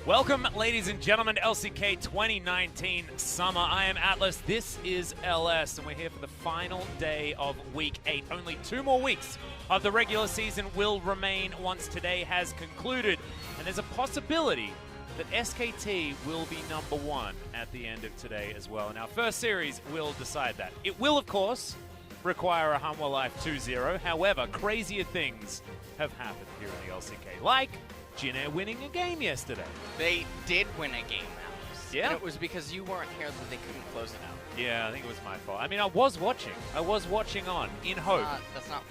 Welcome, ladies and gentlemen, to LCK 2019 Summer. I am Atlas, this is LS, and we're here for the final day of Week 8. Only 2 more weeks of the regular season will remain once today has concluded, and there's a possibility that SKT will be #1 at the end of today as well. And our first series will decide that. It will, of course, require a Hanwha Life 2-0. However, crazier things have happened here in the LCK, like Jin winning a game yesterday. They did win a game, Alex. Yeah. And it was because you weren't here that they couldn't close it out. Yeah, I think it was my fault. I mean, I was watching on, in hope. That's not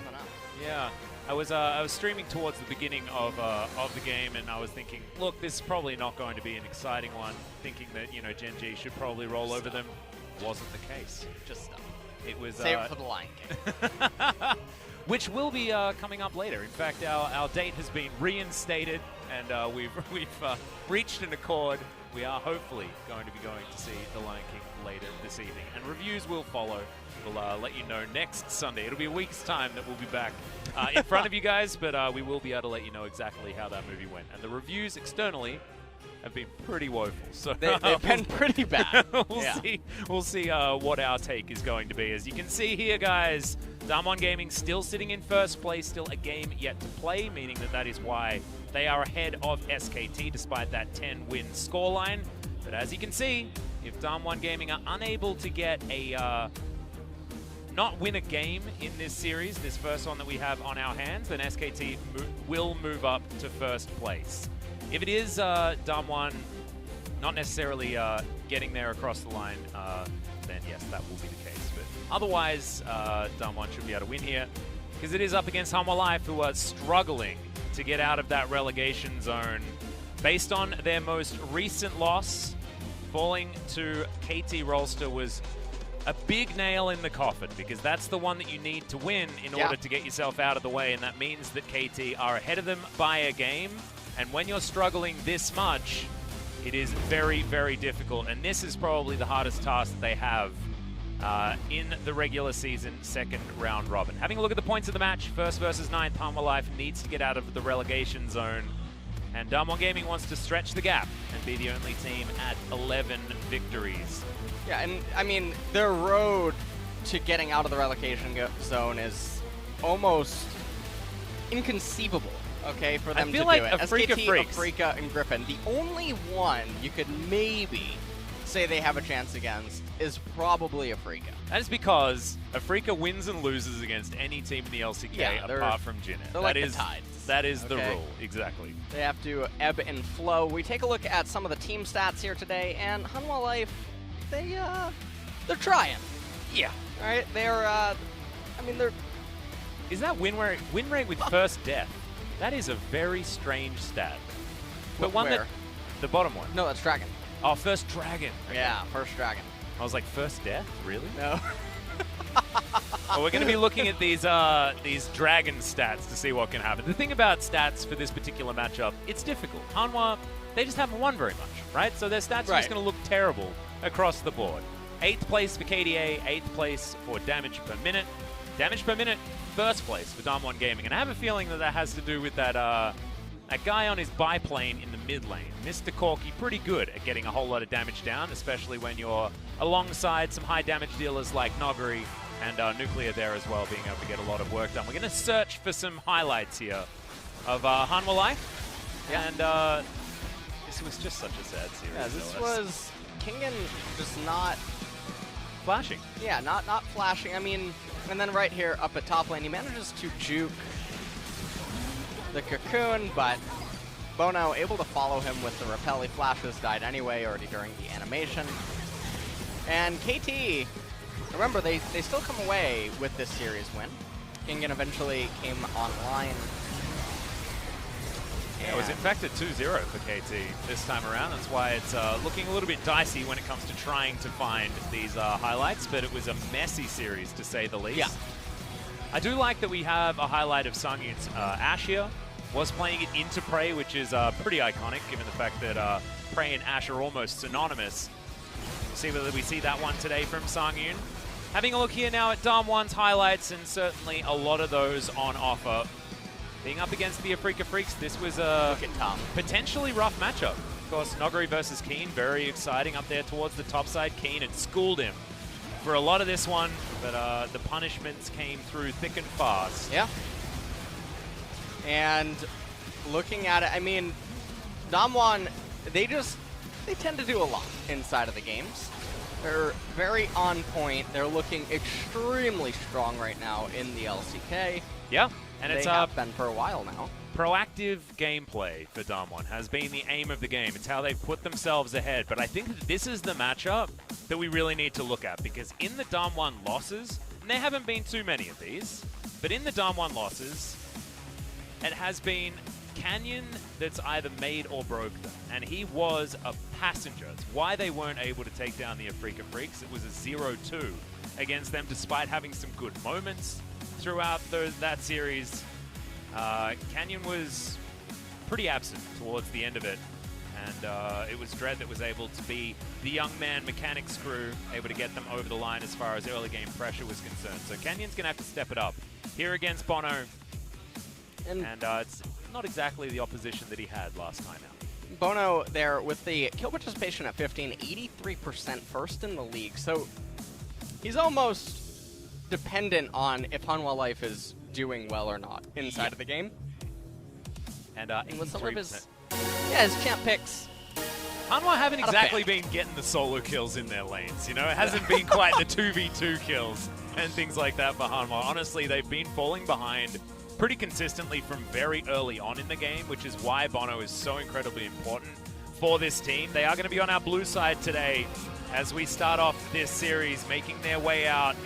enough. Yeah. I was streaming towards the beginning of the game, and I was thinking, look, this is probably not going to be an exciting one, thinking that, you know, Gen G should probably roll over them. Wasn't the case. Just stop. It was... Save it for the Lion King. Which will be coming up later. In fact, our date has been reinstated, and we've reached an accord. We are hopefully going to be going to see The Lion King later this evening, and reviews will follow. We'll let you know next Sunday. It'll be a week's time that we'll be back in front of you guys, but we will be able to let you know exactly how that movie went. And the reviews externally have been pretty woeful. So they've been pretty bad. We'll see what our take is going to be. As you can see here, guys, DWG Gaming still sitting in first place, still a game yet to play, meaning that is why they are ahead of SKT despite that 10-win scoreline. But as you can see, if DWG Gaming are unable to get a not win a game in this series, this first one that we have on our hands, then SKT will move up to first place. If it is DWG not necessarily getting there across the line, then yes, that will be the case. But otherwise, DWG should be able to win here, because it is up against Hanwha Life, who are struggling to get out of that relegation zone. Based on their most recent loss, falling to KT Rolster was a big nail in the coffin, because that's the one that you need to win in order to get yourself out of the way, and that means that KT are ahead of them by a game. And when you're struggling this much, it is very, very difficult. And this is probably the hardest task that they have in the regular season second round robin. Having a look at the points of the match, 1st versus 9th, Hanwha Life needs to get out of the relegation zone. And DWG Gaming wants to stretch the gap and be the only team at 11 victories. Yeah, and I mean, their road to getting out of the relegation zone is almost inconceivable. Okay, for them to do it. SKT, Afrika, and Griffin. The only one you could maybe say they have a chance against is probably Afrika. That is because Afrika wins and loses against any team in the LCK apart from Jin. They're like the Tides. That is the rule, exactly. They have to ebb and flow. We take a look at some of the team stats here today, and Hanwha Life, they're trying. Yeah. All right, they're, they're... Is that win rate with first death? That is a very strange stat. But one that... The bottom one. No, that's Dragon. Oh, first Dragon. Okay. Yeah, first Dragon. I was like, first death? Really? No. Well, we're going to be looking at these Dragon stats to see what can happen. The thing about stats for this particular matchup, it's difficult. Hanwha, they just haven't won very much, right? So their stats are just going to look terrible across the board. 8th place for KDA, 8th place for damage per minute. Damage per minute, first place for DWG Gaming. And I have a feeling that has to do with that guy on his biplane in the mid lane. Mr. Corky, pretty good at getting a whole lot of damage down, especially when you're alongside some high damage dealers like Nuguri and Nuclear there as well, being able to get a lot of work done. We're going to search for some highlights here of Hanwha Life. Yeah. And this was just such a sad series. Yeah, this was Kingen just not... flashing. Yeah, not flashing. I mean... And then right here up at top lane, he manages to juke the Cocoon, but bonO able to follow him with the repel. He flashes, died anyway, already during the animation. And KT, remember, they still come away with this series win. Kingen eventually came online. Yeah, it was in fact a 2-0 for KT this time around. That's why it's looking a little bit dicey when it comes to trying to find these highlights, but it was a messy series, to say the least. Yeah. I do like that we have a highlight of sangyoon's Ashe here. Was playing it into Prey, which is pretty iconic, given the fact that Prey and Ashe are almost synonymous. We'll see whether we see that one today from sangyoon. Having a look here now at DWG's highlights, and certainly a lot of those on offer. Being up against the Afrika Freaks, this was a potentially rough matchup. Of course, Nuguri versus Keen, very exciting up there towards the top side. Keen had schooled him for a lot of this one, but the punishments came through thick and fast. Yeah. And looking at it, I mean, DAMWON, they tend to do a lot inside of the games. They're very on point. They're looking extremely strong right now in the LCK. Yeah, and they have been for a while now. Proactive gameplay for DAMWON has been the aim of the game. It's how they've put themselves ahead. But I think that this is the matchup that we really need to look at, because in the DAMWON losses, and there haven't been too many of these, but in the DAMWON losses, it has been Canyon that's either made or broke them, and he was a passenger. It's why they weren't able to take down the Afrika Freaks. It was a 0-2 against them, despite having some good moments throughout that series. Canyon was pretty absent towards the end of it, and it was Dread that was able to be the young man mechanics crew, able to get them over the line as far as early game pressure was concerned. So Canyon's going to have to step it up here against bonO, and it's not exactly the opposition that he had last time out. bonO there with the kill participation at 15, 83% first in the league. So he's almost dependent on if Hanwha Life is doing well or not inside of the game. And with some of his champ picks. Hanwha haven't exactly been getting the solo kills in their lanes, you know? It hasn't been quite the 2v2 kills and things like that for Hanwha. Honestly, they've been falling behind pretty consistently from very early on in the game, which is why bonO is so incredibly important for this team. They are going to be on our blue side today as we start off this series, making their way out.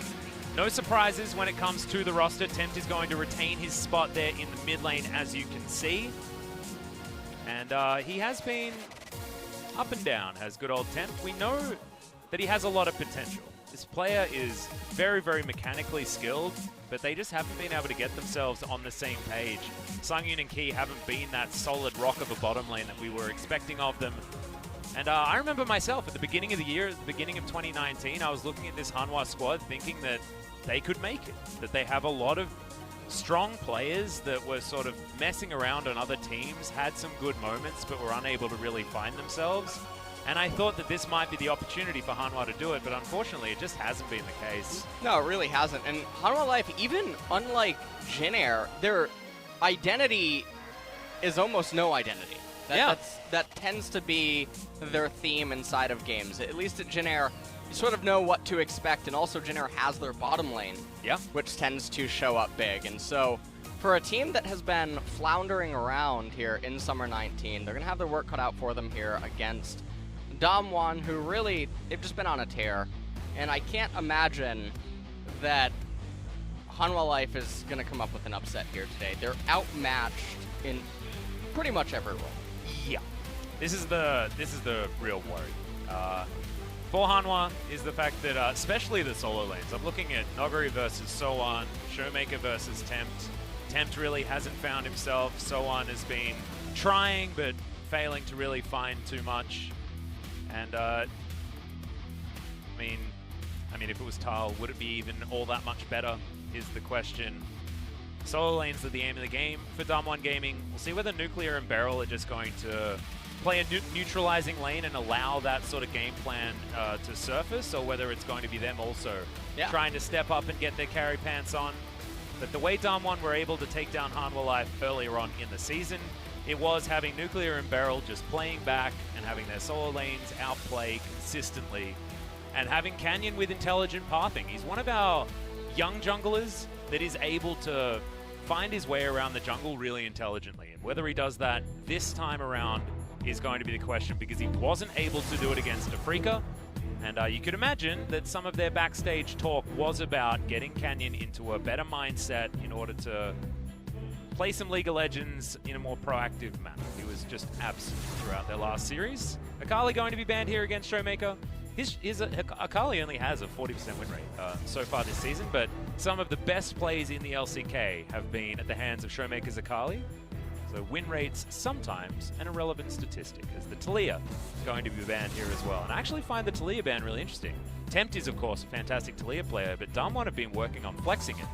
No surprises when it comes to the roster. Tempt is going to retain his spot there in the mid lane, as you can see. And he has been up and down, has good old Tempt. We know that he has a lot of potential. This player is very, very mechanically skilled, but they just haven't been able to get themselves on the same page. Sangyoon and Key haven't been that solid rock of a bottom lane that we were expecting of them. And I remember myself at the beginning of the year, at the beginning of 2019, I was looking at this Hanwha squad thinking that they could make it, that they have a lot of strong players that were sort of messing around on other teams, had some good moments, but were unable to really find themselves. And I thought that this might be the opportunity for Hanwha to do it, but unfortunately it just hasn't been the case. No, it really hasn't. And Hanwha Life, even unlike Jin Air, their identity is almost no identity. That tends to be their theme inside of games. At least at Jin Air, you sort of know what to expect, and also Jin Air has their bottom lane, which tends to show up big. And so for a team that has been floundering around here in Summer 19, they're going to have their work cut out for them here against DAMWON, who really, they've just been on a tear. And I can't imagine that Hanwha Life is going to come up with an upset here today. They're outmatched in pretty much every role. Yeah, this is the real worry. For Hanwha is the fact that, especially the solo lanes, I'm looking at Nuguri versus SoHwan, ShowMaker versus Tempt. Tempt really hasn't found himself. SoHwan has been trying, but failing to really find too much. And, I mean, if it was Tal, would it be even all that much better, is the question. Solo lanes are the aim of the game for DAMWON Gaming. We'll see whether Nuclear and BeryL are just going to play a neutralizing lane and allow that sort of game plan to surface, or whether it's going to be them also trying to step up and get their carry pants on. But the way DAMWON were able to take down Hanwha Life earlier on in the season, it was having Nuclear and BeryL just playing back and having their solo lanes outplay consistently, and having Canyon with intelligent pathing. He's one of our young junglers that is able to find his way around the jungle really intelligently. And whether he does that this time around is going to be the question, because he wasn't able to do it against Afrika. And you could imagine that some of their backstage talk was about getting Canyon into a better mindset in order to play some League of Legends in a more proactive manner. He was just absent throughout their last series. Akali going to be banned here against ShowMaker. Akali only has a 40% win rate so far this season, but some of the best plays in the LCK have been at the hands of ShowMaker's Akali. So win rates sometimes an irrelevant statistic, as the Taliyah is going to be banned here as well. And I actually find the Taliyah ban really interesting. Tempt is, of course, a fantastic Taliyah player, but DAMWON have been working on flexing it,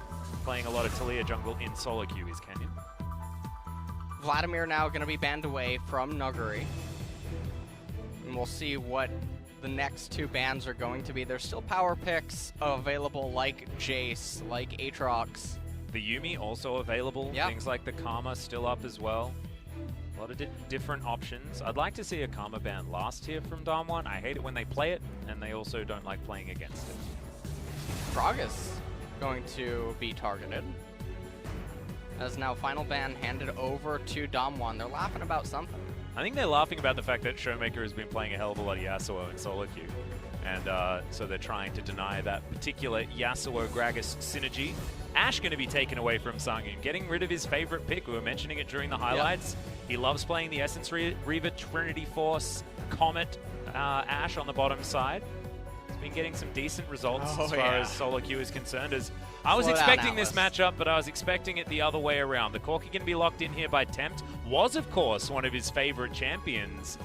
playing a lot of Taliyah jungle in solo queue is Canyon. Vladimir now going to be banned away from Nuguri. And we'll see what the next 2 bans are going to be. There's still power picks available like Jace, like Aatrox. The Yuumi also available. Yep. Things like the Karma still up as well. A lot of different options. I'd like to see a Karma ban last here from DAMWON. I hate it when they play it, and they also don't like playing against it. Gragas going to be targeted. As now final ban handed over to DAMWON. They're laughing about something. I think they're laughing about the fact that ShowMaker has been playing a hell of a lot of Yasuo and solo queue. And so they're trying to deny that particular Yasuo-Gragas synergy. Ashe going to be taken away from sangyoon, getting rid of his favorite pick. We were mentioning it during the highlights. Yep. He loves playing the Essence Reaver, Trinity Force, Comet, Ashe on the bottom side. He's been getting some decent results as far as solo queue is concerned. As I was expecting this matchup, but I was expecting it the other way around. The Corki going to be locked in here by Tempt. Was, of course, one of his favorite champions.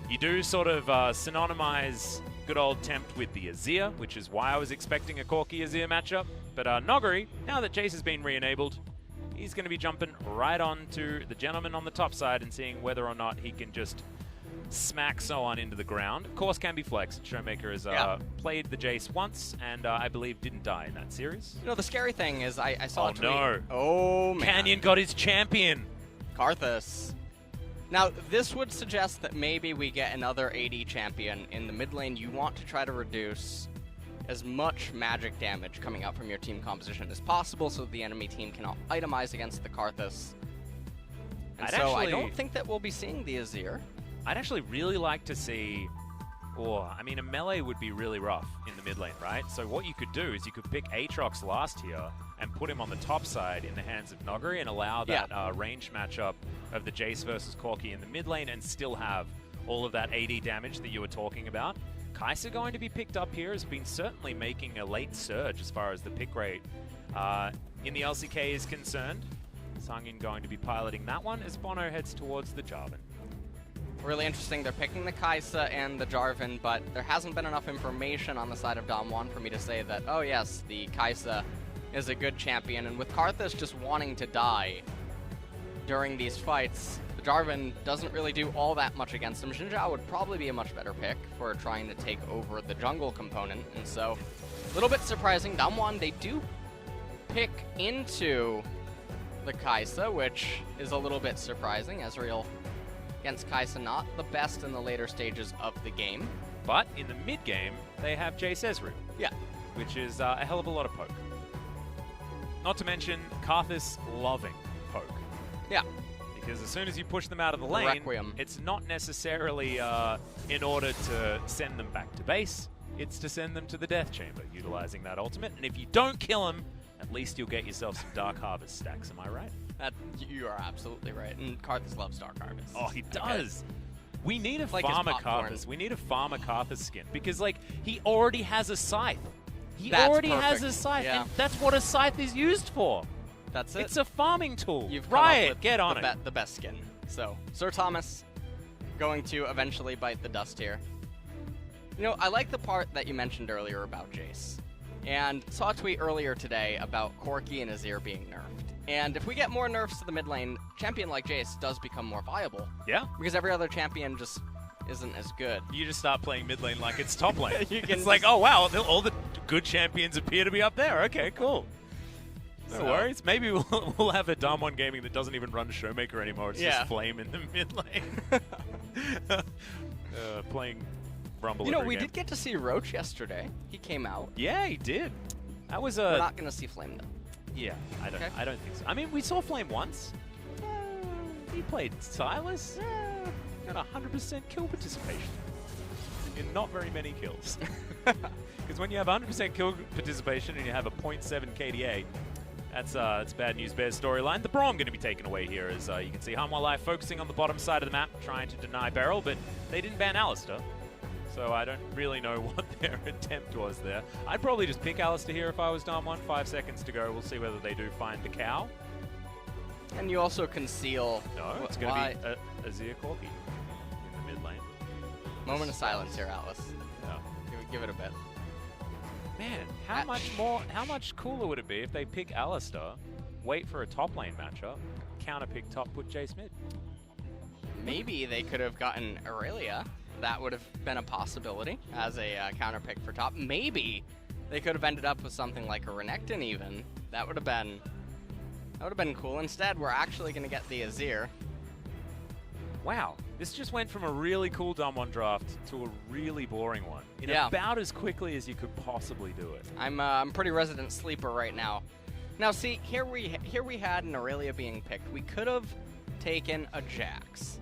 You do sort of synonymize good old Tempt with the Azir, which is why I was expecting a Corki Azir matchup. But Nuguri, now that Jace has been re-enabled, he's going to be jumping right on to the gentleman on the top side and seeing whether or not he can just smack SoHwan into the ground. Of course, can be flexed. ShowMaker has played the Jace once, and I believe didn't die in that series. You know, the scary thing is I saw a tweet. No. Oh, man. Canyon got his champion. Karthus. Now, this would suggest that maybe we get another AD champion in the mid lane. You want to try to reduce as much magic damage coming out from your team composition as possible so the enemy team cannot itemize against the Karthus. And I don't think that we'll be seeing the Azir. I'd actually really like to see... I mean, a melee would be really rough in the mid lane, right? So what you could do is you could pick Aatrox last here and put him on the top side in the hands of Nuguri and allow that range matchup of the Jace versus Corki in the mid lane and still have all of that AD damage that you were talking about. Kai'Sa going to be picked up here has been certainly making a late surge as far as the pick rate in the LCK is concerned. sangyoon going to be piloting that one as bonO heads towards the Jarvan. Really interesting. They're picking the Kai'Sa and the Jarvan, but there hasn't been enough information on the side of DAMWON for me to say that, oh yes, the Kai'Sa is a good champion. And with Karthus just wanting to die during these fights, the Jarvan doesn't really do all that much against him. Xin Zhao would probably be a much better pick for trying to take over the jungle component. And so, a little bit surprising. DAMWON, they do pick into the Kai'Sa, which is a little bit surprising. Ezreal against Kai'Sa, not the best in the later stages of the game. But in the mid game, they have Jace Ezreal. Yeah. Which is a hell of a lot of poke. Not to mention Karthus loving poke. Yeah. Because as soon as you push them out of the lane, Requiem. It's not necessarily in order to send them back to base. It's to send them to the death chamber, utilizing that ultimate. And if you don't kill them, at least you'll get yourself some Dark Harvest stacks. Am I right? You are absolutely right. And Karthus loves Dark Harvest. Oh, he does. We need a like farmer Karthus. We need a farmer Karthus skin. Because, like, he already has a scythe. He already has a scythe. Yeah. And that's what a scythe is used for. That's it. It's a farming tool. You've Riot, get on it. The best skin. So, Sir Thomas going to eventually bite the dust here. You know, I like the part that you mentioned earlier about Jace. And saw a tweet earlier today about Corki and Azir being nerfed. And if we get more nerfs to the mid lane, champion like Jace does become more viable. Yeah. Because every other champion just isn't as good. You just start playing mid lane like it's top lane. It's like, oh wow, all the good champions appear to be up there. Okay, cool. No worries. Maybe we'll have a DAMWON gaming that doesn't even run ShowMaker anymore. It's just Flame in the mid lane. Playing Rumble. You know, we did get to see Roach yesterday. He came out. Yeah, he did. That was We're not going to see Flame, though. Yeah, I don't think so. I mean, we saw Flame once. He played Silas. Got 100% kill participation in not very many kills. Because when you have 100% kill participation and you have a 0.7 KDA, that's bad news bears storyline. The Braum going to be taken away here, as you can see Hanwha Live focusing on the bottom side of the map, trying to deny BeryL, but they didn't ban Alistar. So I don't really know what their attempt was there. I'd probably just pick Alistar here if I was DAMWON. 5 seconds to go. We'll see whether they do find the cow. And you also conceal... No, it's going to be Azir Corki in the mid lane. Moment of silence here, Alice. Yeah. Give it a bit. Man, how much cooler would it be if they pick Alistar wait for a top lane matchup, counter pick top, put Jace mid. Maybe they could have gotten Aurelia. That would have been a possibility as a counter pick for top. Maybe they could have ended up with something like a Renekton even. That would have been cool. Instead, we're actually going to get the Azir. Wow, this just went from a really cool DAMWON draft to a really boring one in about as quickly as you could possibly do it. I'm pretty resident sleeper right now. Now see, here we had an Aurelia being picked. We could have taken a Jax.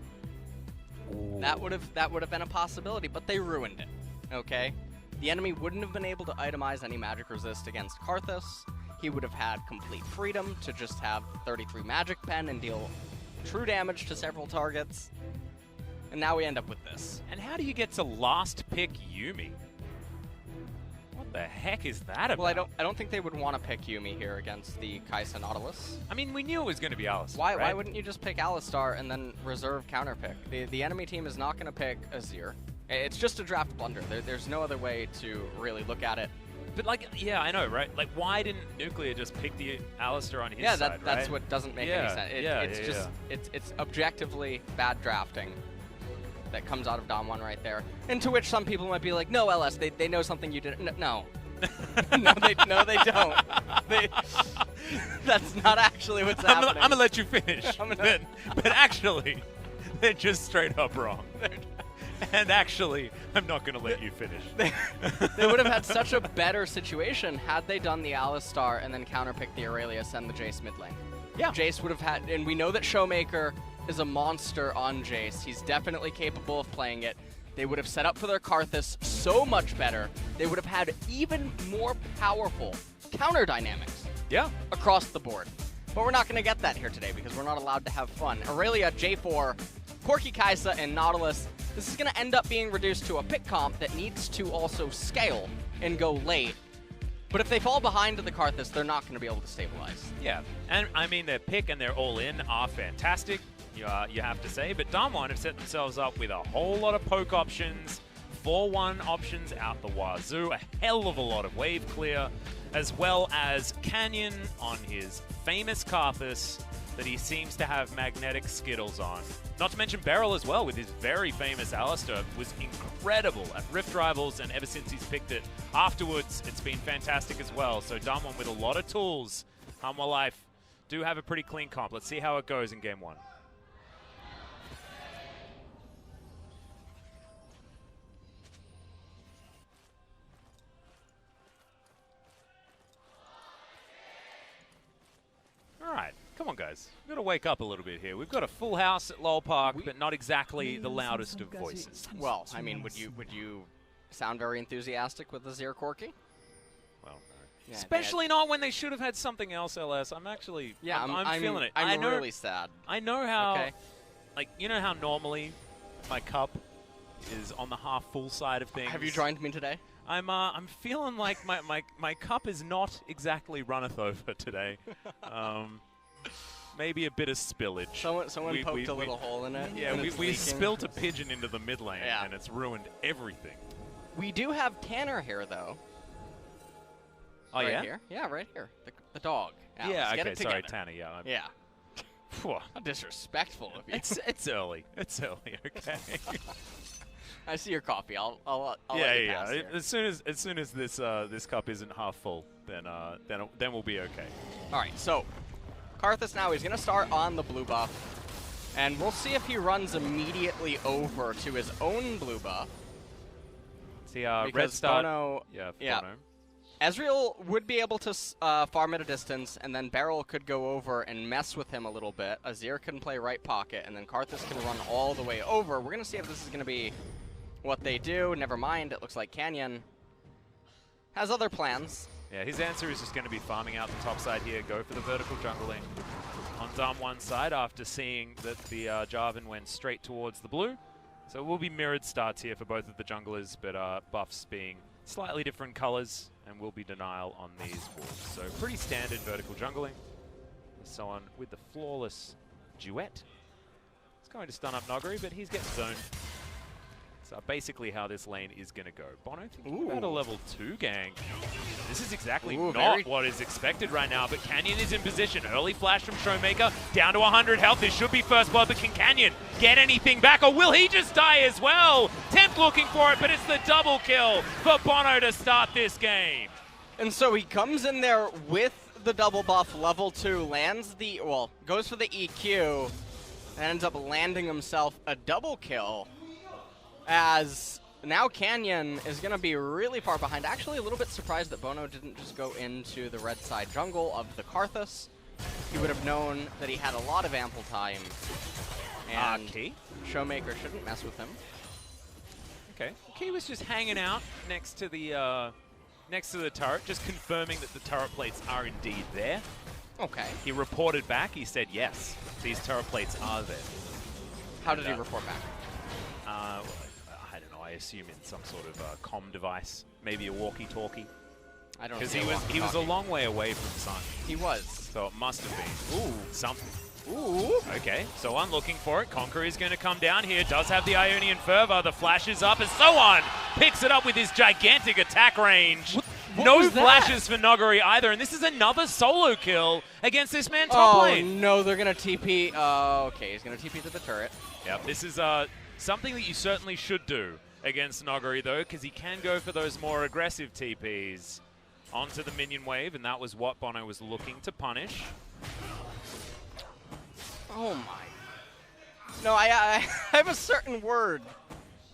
Ooh. That would have been a possibility, but they ruined it. Okay, the enemy wouldn't have been able to itemize any magic resist against Karthus. He would have had complete freedom to just have 33 magic pen and deal true damage to several targets. And now we end up with this. And how do you get to last pick Yuumi? What the heck is that about? Well, I don't think they would want to pick Yuumi here against the Kai'Sa Nautilus. I mean, we knew it was going to be Alistar. Why wouldn't you just pick Alistar and then reserve counter pick? The enemy team is not going to pick Azir. It's just a draft blunder. There's no other way to really look at it. But like, yeah, I know, right? Like, why didn't Nuclear just pick the Alistar on his side, right? That's what doesn't make any sense. It's objectively bad drafting that comes out of DAMWON right there. And to which some people might be like, no, LS, they know something you didn't. No. no, they don't. That's not actually what's happening. I'm gonna let you finish. But actually, they're just straight up wrong. And actually, I'm not going to let you finish. They would have had such a better situation had they done the Alistar and then counterpicked the Aurelia, send the Jace mid lane. Yeah. Jace would have had, and we know that ShowMaker is a monster on Jace. He's definitely capable of playing it. They would have set up for their Karthus so much better. They would have had even more powerful counter dynamics. Yeah. Across the board. But we're not going to get that here today because we're not allowed to have fun. Aurelia, J4, Corki Kai'Sa, and Nautilus. This is going to end up being reduced to a pick comp that needs to also scale and go late. But if they fall behind to the Karthus, they're not going to be able to stabilize. Yeah, and I mean, their pick and their all-in are fantastic, you have to say. But DAMWON have set themselves up with a whole lot of poke options, 4-1 options out the wazoo, a hell of a lot of wave clear, as well as Canyon on his famous Karthus that he seems to have magnetic Skittles on. Not to mention BeryL as well with his very famous Alistar was incredible at Rift Rivals, and ever since he's picked it afterwards, it's been fantastic as well. So DAMWON with a lot of tools. Hanwha Life do have a pretty clean comp. Let's see how it goes in game one. All right. Come on, guys. We've got to wake up a little bit here. We've got a full house at Lowell Park, but not exactly the loudest of voices. Well, I mean, would you sound very enthusiastic with the Azir Corki? Well, no. Yeah, especially not when they should have had something else, LS. I'm actually, yeah, I'm feeling it. I'm really sad. I know how, like, you know how normally my cup is on the half full side of things. Have you joined me today? I'm feeling like my cup is not exactly runneth over today. Maybe a bit of spillage. Someone poked a little hole in it. Yeah, we spilt a pigeon into the mid lane, and it's ruined everything. We do have Tanner here, though. Oh, right yeah? Here? Yeah, right here. The dog. Alex, yeah, okay, sorry, Tanner, yeah. Yeah. How disrespectful of you. It's early. It's early, okay? I see your coffee. I'll let you pass here. As soon as this cup isn't half full, then we'll be okay. All right, so Karthus now, he's going to start on the blue buff, and we'll see if he runs immediately over to his own blue buff. See, red start. bonO, bonO. Ezreal would be able to farm at a distance, and then BeryL could go over and mess with him a little bit. Azir can play right pocket, and then Karthus can run all the way over. We're going to see if this is going to be what they do. Never mind, it looks like Canyon has other plans. Yeah, his answer is just going to be farming out the top side here, go for the vertical jungling on DAMWON's side after seeing that the Jarvan went straight towards the blue. So it will be mirrored starts here for both of the junglers, but buffs being slightly different colors, and will be denial on these wolves. So pretty standard vertical jungling. SoHwan with the flawless duet. He's going to stun up Nuguri, but he's getting zoned. So basically how this lane is going to go. bonO thinking about a level 2 gank. This is exactly not what is expected right now, but Canyon is in position. Early flash from ShowMaker, down to 100 health. This should be first blood, but can Canyon get anything back, or will he just die as well? Tempt looking for it, but it's the double kill for bonO to start this game. And so he comes in there with the double buff, level 2, lands the, well, goes for the EQ, and ends up landing himself a double kill. As now Canyon is going to be really far behind. Actually, a little bit surprised that bonO didn't just go into the red side jungle of the Karthus. He would have known that he had a lot of ample time. And ShowMaker shouldn't mess with him. Okay. He was just hanging out next to the turret, just confirming that the turret plates are indeed there. Okay. He reported back. He said, yes, these turret plates are there. How did he report back? I don't know. I assume in some sort of comm device, maybe a walkie-talkie. I don't know. Because he was a long way away from Sun. He was. So it must have been something. Ooh. Okay, SoHwan looking for it. Conqueror is going to come down here. Does have the Ionian Fervor. The flash is up as SoHwan picks it up with his gigantic attack range. What no flashes for Nuguri either, and this is another solo kill against this man top lane. Oh no, they're going to TP. Okay, he's going to TP to the turret. Yep, this is something that you certainly should do against Nuguri, though, because he can go for those more aggressive TPs onto the minion wave, and that was what bonO was looking to punish. Oh my. No, I have a certain word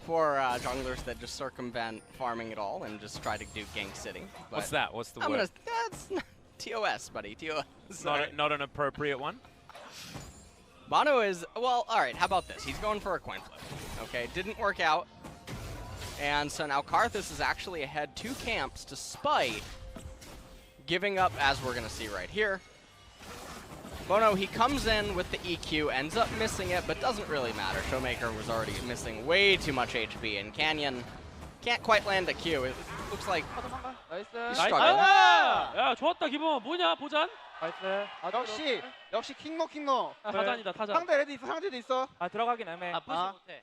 for junglers that just circumvent farming it all and just try to do gank sitting. What's that? What's the word? That's TOS, buddy. TOS. Not an appropriate one? bonO is, well, all right, how about this? He's going for a coin flip. Okay, didn't work out. And so now Karthus is actually ahead 2 camps despite giving up, as we're going to see right here. bonO, he comes in with the EQ, ends up missing it, but doesn't really matter. ShowMaker was already missing way too much HP, and Canyon can't quite land a Q. It looks like he's struggling. 야, 좋았다 기본. 뭐냐 보잔? 나이스. 역시 킹노. 타잔이다 타잔. 상대 레디 있어. 상대도 있어. 아 들어가긴 애매. 푸시 못해.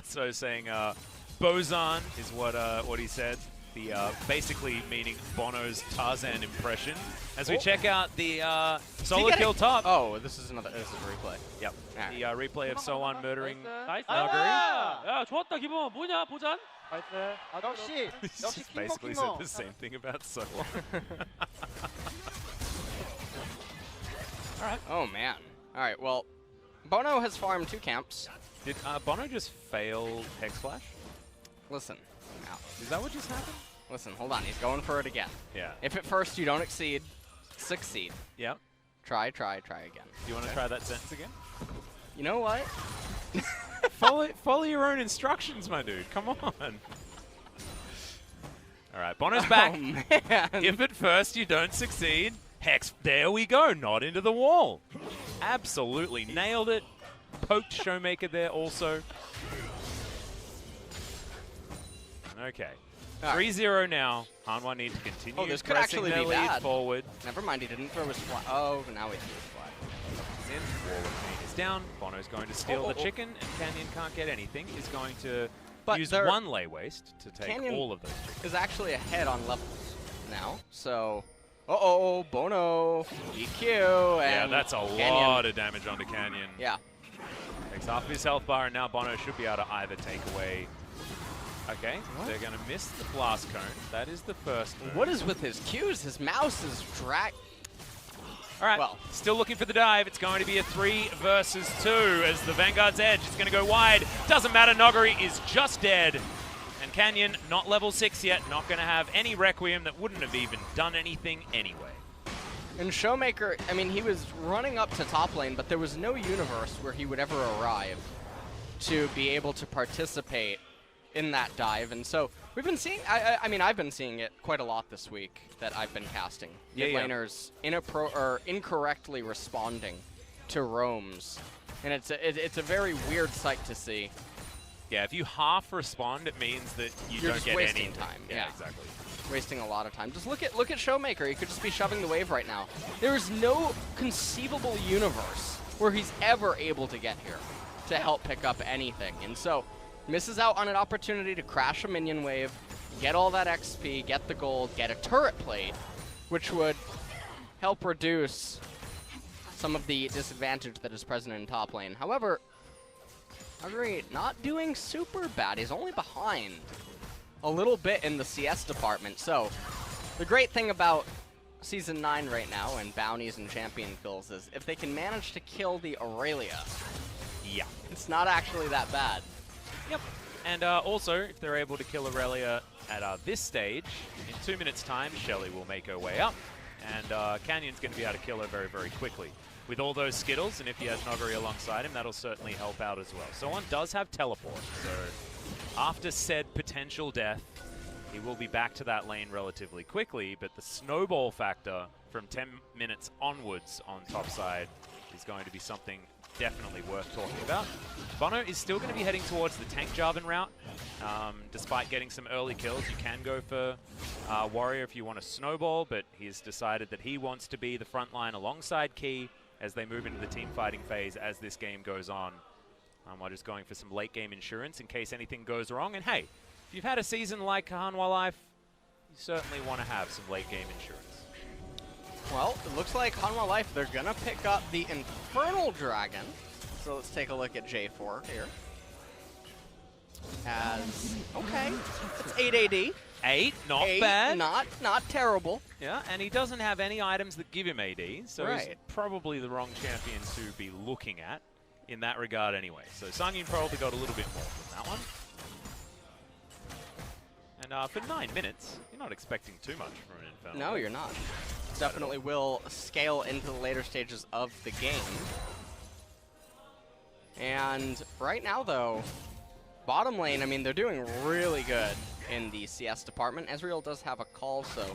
So saying Bozan is what he said. The basically meaning bonO's Tarzan impression. As we check out the solo kill top. Oh, this is a replay. Yep. The replay of SoHwan murdering 나이스. Nuguri. 야, 좋았다 기본. 뭐냐 보잔? 역시 Just basically said the same thing about SoHwan. Alright. Oh man. Alright, well, bonO has farmed 2 camps. Did bonO just fail Hex Flash? Listen. Now, Is that what just happened? listen, hold on. He's going for it again. Yeah. If at first you don't succeed, Yep. try again. Do you want to try that sentence again? You know what? Follow your own instructions, my dude. Come on. All right, bonO's back. Oh, man. If at first you don't succeed, Hex, there we go. Not into the wall. Absolutely nailed it. Poked ShowMaker there also. Okay. 3-0 now. Hanwha need to continue Oh, this could pressing actually their be lead bad. forward. Never mind, he didn't throw his flag. Oh, now he threw his flag. He's in. Wall of Pain is down. bonO's going to steal the chicken, and Canyon can't get anything. He's going to use one lay waste to take Canyon all of those chickens. is actually ahead on levels now, so... Uh-oh, bonO, EQ, and Yeah, that's a Canyon. lot of damage onto Canyon. Yeah. Takes half of his health bar, and now bonO should be able to either take away... Okay, they're going to miss the blast cone. That is the first move. What is with his Qs? His mouse is All right, well, still looking for the dive. It's going to be a 3 versus 2 as the Vanguard's edge is going to go wide. Doesn't matter, Nuguri is just dead. And Canyon, not level 6 yet, not going to have any Requiem that wouldn't have even done anything anyway. And ShowMaker, I mean, he was running up to top lane, but there was no universe where he would ever arrive to be able to participate in that dive. And so we've been seeing, I mean, I've been seeing it quite a lot this week that I've been casting. Mid laners incorrectly responding to roams. And it's a very weird sight to see. Yeah, if you half respond, it means that You're don't just get wasting any time. Yeah, exactly. Wasting a lot of time. Just look at ShowMaker. He could just be shoving the wave right now. There is no conceivable universe where he's ever able to get here. to help pick up anything. And so, misses out on an opportunity to crash a minion wave, get all that XP, get the gold, get a turret plate, which would help reduce some of the disadvantage that is present in top lane. However, Nuguri not doing super bad. He's only behind a little bit in the CS department. So, the great thing about Season 9 right now and bounties and champion kills is if they can manage to kill the Aurelia, Yeah. it's not actually that bad. Yep. And also, if they're able to kill Aurelia at this stage, in 2 minutes' time, Shelly will make her way up, and Canyon's going to be able to kill her very, very quickly. With all those Skittles, and if he has Nuguri alongside him, that'll certainly help out as well. SoHwan does have teleport, so after said potential death, he will be back to that lane relatively quickly, but the snowball factor from 10 minutes onwards on top side is going to be something definitely worth talking about. bonO is still going to be heading towards the tank Jarvan route. Despite getting some early kills, you can go for Warrior if you want to snowball, but he's decided that he wants to be the front line alongside Key as they move into the team fighting phase as this game goes on. We're just going for some late game insurance in case anything goes wrong. And hey, if you've had a season like Hanwha Life, you certainly want to have some late game insurance. Well, it looks like Hanwha Life, they're going to pick up the Infernal Dragon. So let's take a look at J4 here. As, okay, it's 8 AD. 8, not 8, bad. Not terrible. Yeah, and he doesn't have any items that give him AD, so he's Right. probably the wrong champion to be looking at in that regard anyway. So sangyoon probably got a little bit more from that one. And for 9 minutes, you're not expecting too much from an Infernal. No, you're not. Definitely will scale into the later stages of the game. And right now, though, bottom lane, I mean, they're doing really good in the CS department. Ezreal does have a call, so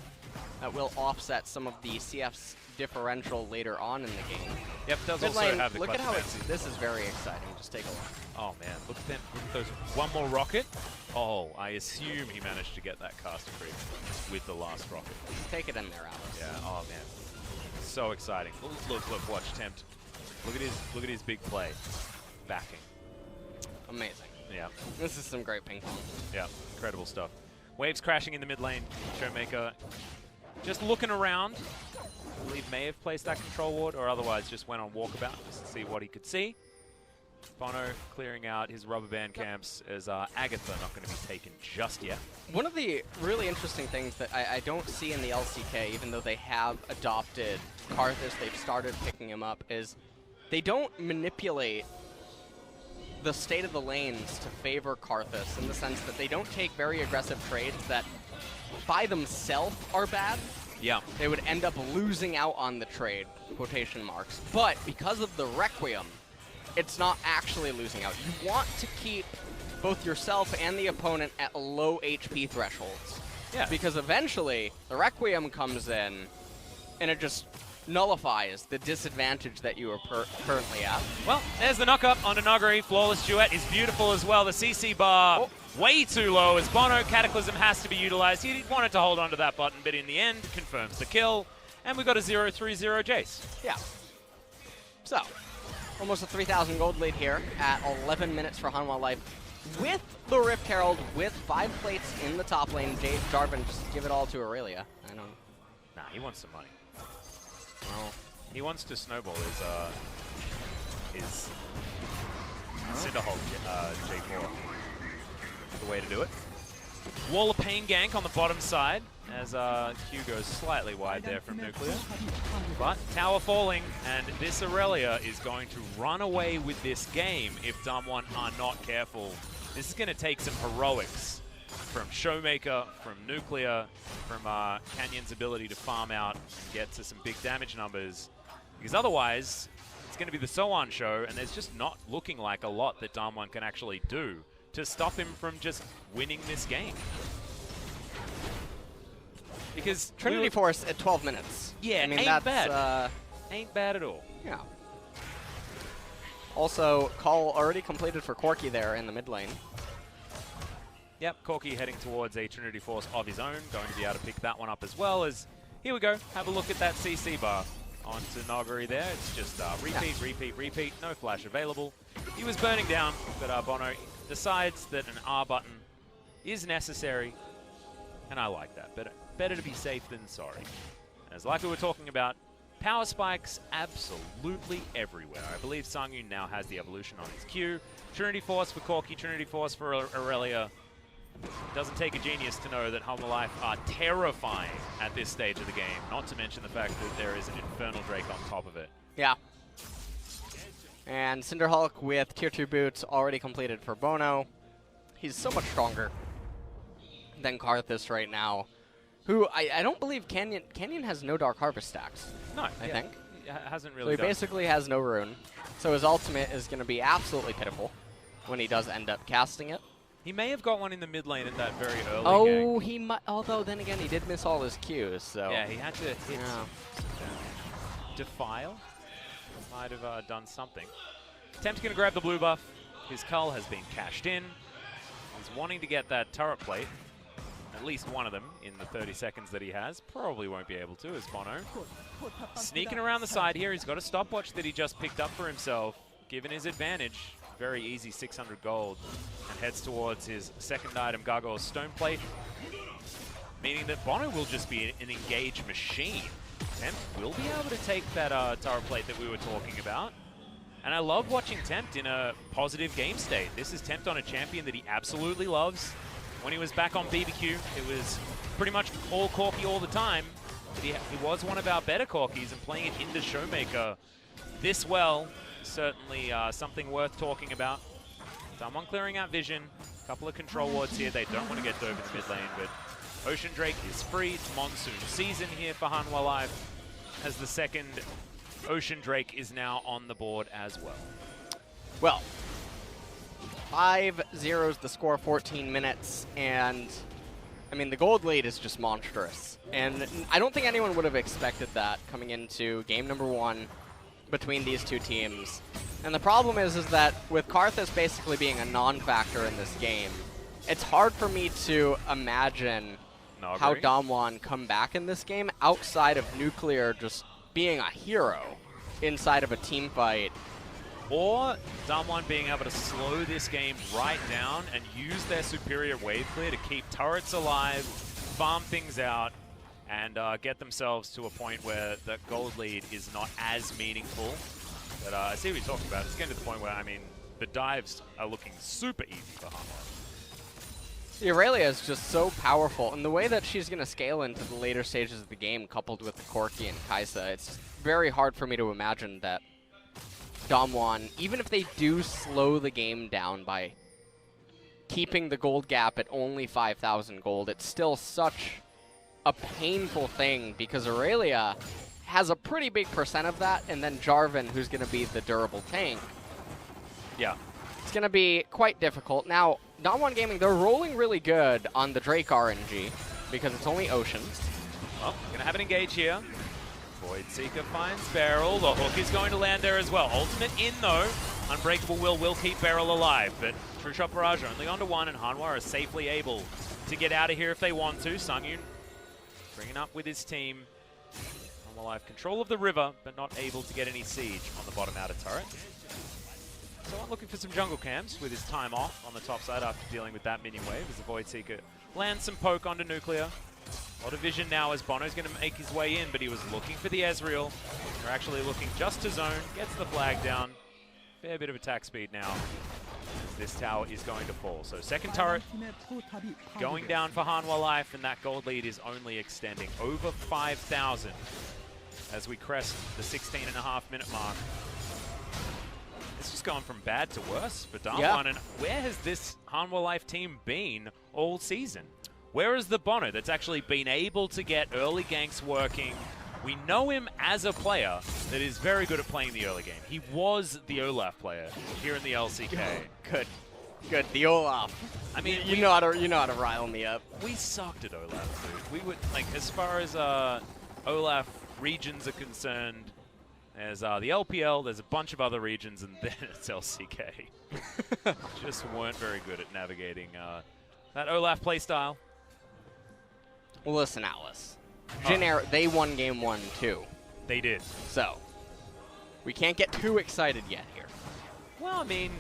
that will offset some of the CS differential later on in the game. Yep, does Mid also lane, have the look at clutch how fancy. this is very exciting. Just take a look. Oh man, look at them. Look at those. One more rocket. Oh, I assume he managed to get that caster creep with the last rocket. Take it in there, Alex. Yeah. Oh man, so exciting. Look, watch Tempt. Look at his big play. Backing. Amazing. Yeah. This is some great ping pong. Yeah, incredible stuff. Waves crashing in the mid lane. ShowMaker just looking around. I believe may have placed that control ward, or otherwise just went on walkabout just to see what he could see. bonO clearing out his rubber band camps as Agatha not going to be taken just yet. One of the really interesting things that I don't see in the LCK, even though they have adopted Karthus, they've started picking him up, is they don't manipulate the state of the lanes to favor Karthus in the sense that they don't take very aggressive trades that by themselves are bad. Yeah. They would end up losing out on the trade, quotation marks. But because of the Requiem, it's not actually losing out. You want to keep both yourself and the opponent at low HP thresholds. Yeah. Because eventually, the Requiem comes in, and it just nullifies the disadvantage that you are currently at. Well, there's the knock-up onto Nuguri. Flawless duet is beautiful as well. The CC bar way too low as bonO. Cataclysm has to be utilized. He wanted to hold onto that button, but in the end, confirms the kill. And we got a 0-3-0 Jace. Yeah. So, almost a 3,000 gold lead here at 11 minutes for Hanwha Life. With the Rift Herald, with 5 plates in the top lane, Jarvan just give it all to Aurelia. I don't. Nah, he wants some money. Well, He wants to snowball his Cinderhulk J4. The way to do it. Wall of Pain gank on the bottom side as Q goes slightly wide there from Nuclear. But tower falling, and this Aurelia is going to run away with this game if DAMWON are not careful. This is going to take some heroics from ShowMaker, from Nuclear, from Canyon's ability to farm out and get to some big damage numbers. Because otherwise, it's going to be the SoHwan show, and there's just not looking like a lot that DAMWON can actually do to stop him from just winning this game. Because Trinity Force at 12 minutes. Yeah, I mean, ain't that's, bad. Ain't bad at all. Yeah. Also, call already completed for Corki there in the mid lane. Yep, Corki heading towards a Trinity Force of his own, going to be able to pick that one up as well as, here we go, have a look at that CC bar onto Nuguri there. It's just repeat, repeat, repeat. No flash available. He was burning down, but bonO decides that an R button is necessary, and I like that. But better to be safe than sorry. As like we were talking about, power spikes absolutely everywhere. I believe sangyoon now has the evolution on his Q. Trinity Force for Corki, Trinity Force for Aurelia. Doesn't take a genius to know that Hanwha Life are terrifying at this stage of the game, not to mention the fact that there is an Infernal Drake on top of it. Yeah. And Cinderhulk with tier 2 boots already completed for bonO. He's so much stronger than Karthus right now, who I don't believe Canyon has no Dark Harvest stacks. No, I think. He hasn't So really he done. basically has no rune. So his ultimate is going to be absolutely pitiful when he does end up casting it. He may have got one in the mid lane in that very early Oh, game. he might. Although then again, he did miss all his Qs. So Yeah, he had to hit Yeah. Defile. Might have done something. Tempt's going to grab the blue buff. His cull has been cashed in. He's wanting to get that turret plate. At least one of them in the 30 seconds that he has. Probably won't be able to as bonO. Sneaking around the side here. He's got a stopwatch that he just picked up for himself. Given his advantage, very easy 600 gold. And heads towards his second item, Gargoyle's Stone Plate. Meaning that bonO will just be an engaged machine. Tempt will be able to take that turret plate that we were talking about. And I love watching Tempt in a positive game state. This is Tempt on a champion that he absolutely loves. When he was back on BBQ, it was pretty much all Corki all the time. But he was one of our better Corkis, and playing it into ShowMaker this well is certainly something worth talking about. DAMWON clearing out vision. A couple of control wards here. They don't want to get dove in the mid lane, but Ocean Drake is free. It's monsoon season here for Hanwha Life, as the second Ocean Drake is now on the board as well. Well, 5-0's the score, 14 minutes, and I mean the gold lead is just monstrous. And I don't think anyone would have expected that coming into game number 1 between these two teams. And the problem is that with Karthus basically being a non-factor in this game, it's hard for me to imagine how DAMWON come back in this game outside of Nuclear just being a hero inside of a team fight. Or DAMWON being able to slow this game right down and use their superior wave clear to keep turrets alive, farm things out, and get themselves to a point where the gold lead is not as meaningful. But I see what you're talking about. It's getting to the point where, I mean, the dives are looking super easy for Hanwha. The Aurelia is just so powerful, and the way that she's going to scale into the later stages of the game, coupled with the Corki and Kaisa, it's very hard for me to imagine that DAMWON, even if they do slow the game down by keeping the gold gap at only 5,000 gold, it's still such a painful thing because Aurelia has a pretty big percent of that, and then Jarvan, who's going to be the durable tank. Yeah. It's going to be quite difficult. Now, DAMWON Gaming, they're rolling really good on the Drake RNG because it's only Oceans. Well, gonna have an engage here. Void Seeker finds BeryL. The hook is going to land there as well. Ultimate in though. Unbreakable will keep BeryL alive, but True Shot Barrage only onto one, and Hanwha are safely able to get out of here if they want to. sangyoon bringing up with his team. Hanwha Life control of the river, but not able to get any siege on the bottom outer turret. SoHwan looking for some jungle camps with his time off on the top side after dealing with that minion wave as the Void Seeker lands some poke onto Nuclear. A lot of vision now as bonO's going to make his way in, but he was looking for the Ezreal. They're actually looking just to zone, gets the flag down. Fair bit of attack speed now. This tower is going to fall. So second turret going down for Hanwha Life, and that gold lead is only extending over 5,000 as we crest the 16.5-minute mark. It's just gone from bad to worse for DAMWON. Yeah. And where has this Hanwha Life team been all season? Where is the bonO that's actually been able to get early ganks working? We know him as a player that is very good at playing the early game. He was the Olaf player here in the LCK. Good. The Olaf. I mean, you know how to rile me up. we sucked at Olaf, dude. We would, like, as far as Olaf regions are concerned, there's the LPL, there's a bunch of other regions, and then it's LCK. Just weren't very good at navigating that Olaf playstyle. Well, listen, Atlas. They won game 1 too. They did. So, we can't get too excited yet here. Well, I mean,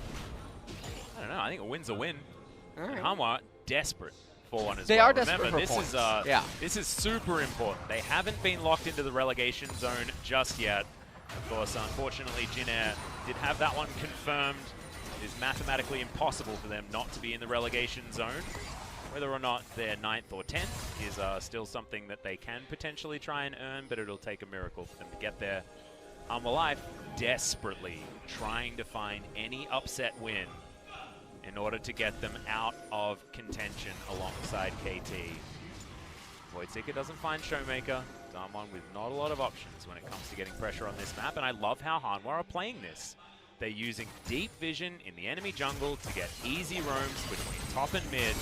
I don't know. I think a win's a win. All And right. Hanwha desperate for one as They well. are desperate Remember, for this points. is Yeah. this is super important. They haven't been locked into the relegation zone just yet. Of course, unfortunately, Jin Air did have that one confirmed. It is mathematically impossible for them not to be in the relegation zone. Whether or not they're 9th or 10th is still something that they can potentially try and earn, but it'll take a miracle for them to get there. Hanwha Life desperately trying to find any upset win in order to get them out of contention alongside KT. Voidseeker doesn't find ShowMaker. DAMWON with not a lot of options when it comes to getting pressure on this map, and I love how Hanwha are playing this. They're using deep vision in the enemy jungle to get easy roams between top and mid.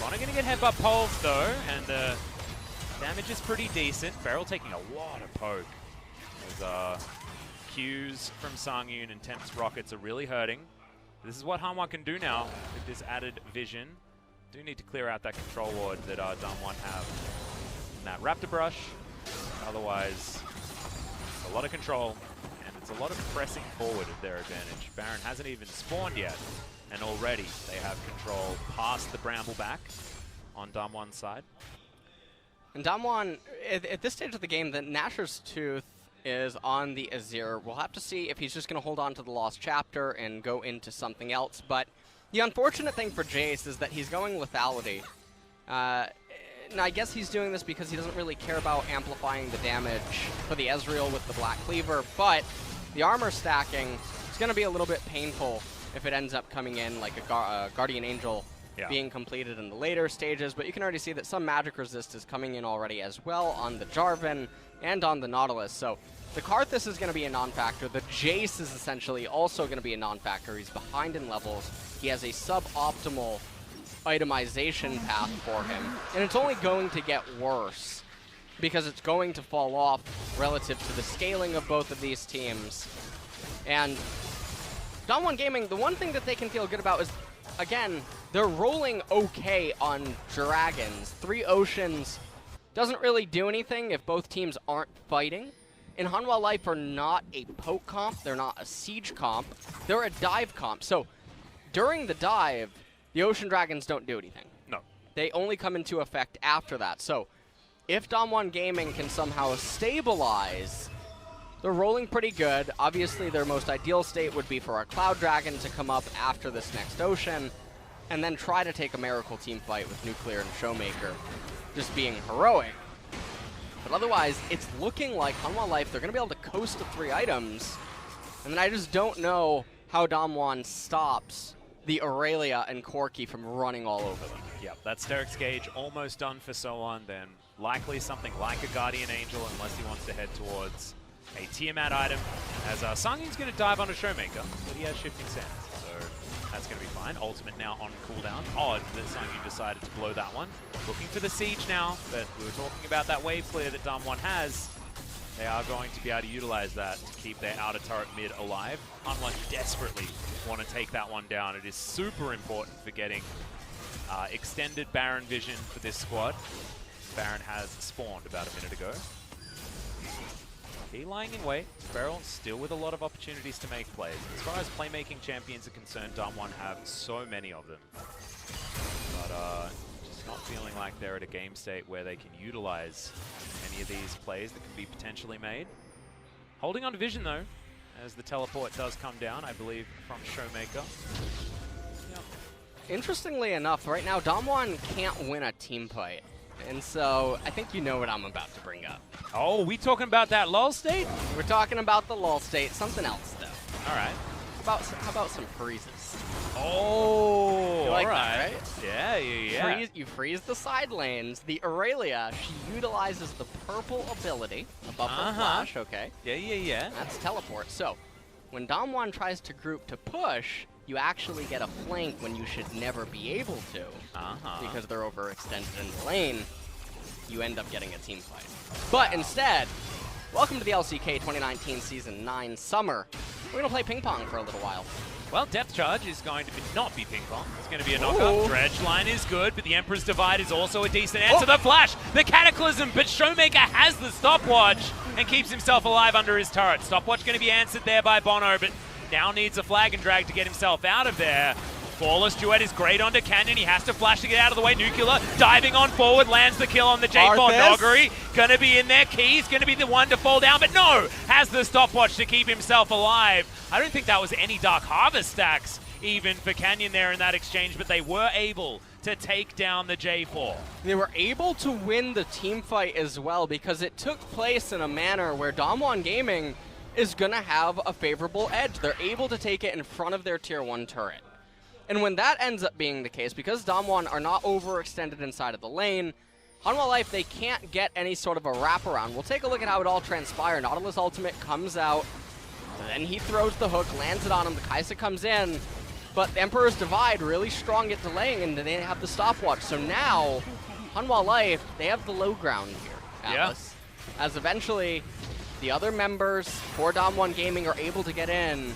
bonO going to get headbutt poles though, and the damage is pretty decent. BeryL taking a lot of poke. Those Qs from sangyoon and Tempt's rockets are really hurting. This is what Hanwha can do now with this added vision. Do need to clear out that control ward that DAMWON have in that Raptor Brush. Otherwise, a lot of control, and it's a lot of pressing forward at their advantage. Baron hasn't even spawned yet, and already they have control past the Brambleback on DAMWON's side. And DAMWON, at this stage of the game, the Nashor's Tooth is on the Azir. We'll have to see if he's just going to hold on to the Lost Chapter and go into something else. But the unfortunate thing for Jace is that he's going lethality. And I guess he's doing this because he doesn't really care about amplifying the damage for the Ezreal with the Black Cleaver, but the armor stacking is going to be a little bit painful if it ends up coming in like a Guardian Angel being completed in the later stages, but you can already see that some magic resist is coming in already as well on the Jarvan and on the Nautilus. So the Karthus is going to be a non-factor. The Jace is essentially also going to be a non-factor. He's behind in levels. He has a suboptimal itemization path for him, and it's only going to get worse because it's going to fall off relative to the scaling of both of these teams. And DWG Gaming, the one thing that they can feel good about is, again, they're rolling okay on Dragons. 3 Oceans doesn't really do anything if both teams aren't fighting. And Hanwha Life are not a poke comp, they're not a siege comp, they're a dive comp. So during the dive, the Ocean Dragons don't do anything. No. They only come into effect after that. So if DWG Gaming can somehow stabilize, they're rolling pretty good. Obviously, their most ideal state would be for a Cloud Dragon to come up after this next Ocean and then try to take a Miracle team fight with Nuclear and ShowMaker just being heroic. But otherwise, it's looking like Hanwha Life, they're going to be able to coast to 3 items. And then I just don't know how DAMWON stops the Aurelia and Corki from running all over them. Yep, that Sterix Gauge almost done for SoHwan, then likely something like a Guardian Angel unless he wants to head towards a Tiamat item, as sangyoon's going to dive onto ShowMaker, but he has Shifting Sands, so that's going to be fine. Ultimate now on cooldown. Odd that sangyoon decided to blow that one. Looking for the Siege now, but we were talking about that wave clear that DWG has. They are going to be able to utilize that to keep their outer turret mid alive. Hanwha desperately want to take that one down. It is super important for getting extended Baron vision for this squad. Baron has spawned about a minute ago. He lying in wait. BeryL still with a lot of opportunities to make plays. As far as playmaking champions are concerned, DWG have so many of them. But just not feeling like they're at a game state where they can utilize any of these plays that can be potentially made. Holding on to vision though, as the teleport does come down, I believe, from ShowMaker. Yep. Interestingly enough, right now, DWG can't win a team fight. And so, I think you know what I'm about to bring up. Oh, we talking about that lull state? We're talking about the lull state, something else though. All right. How about some freezes? Oh, You like all that, right. right? Yeah. You freeze the side lanes. The Aurelia, she utilizes the purple ability above her flash, okay? Yeah. That's teleport. So, when DWG tries to group to push, you actually get a flank when you should never be able to. Because they're overextended in the lane, you end up getting a team fight. But instead, welcome to the LCK 2019 Season 9 Summer. We're going to play ping pong for a little while. Well, Depth Charge is going to not be ping pong. It's going to be a knockup. Dredge line is good, but the Emperor's Divide is also a decent answer. The Flash, the Cataclysm, but ShowMaker has the stopwatch, and keeps himself alive under his turret. Stopwatch going to be answered there by bonO, but now needs a flag and drag to get himself out of there. Flawless Duet is great onto Canyon. He has to flash to get out of the way. Nuclear diving on forward, lands the kill on the J4. Nuguri gonna be in there. Key's gonna be the one to fall down, but no! Has the stopwatch to keep himself alive. I don't think that was any Dark Harvest stacks even for Canyon there in that exchange, but they were able to take down the J4. They were able to win the team fight as well because it took place in a manner where DAMWON Gaming is gonna have a favorable edge. They're able to take it in front of their tier 1 turret. And when that ends up being the case, because DAMWON are not overextended inside of the lane, Hanwha Life, they can't get any sort of a wraparound. We'll take a look at how it all transpired. Nautilus ultimate comes out, then he throws the hook, lands it on him, the Kaisa comes in, but the Emperor's Divide really strong at delaying, and they have the stopwatch. So now, Hanwha Life, they have the low ground here, Atlas. Yeah. As eventually, the other members for DAMWON Gaming are able to get in.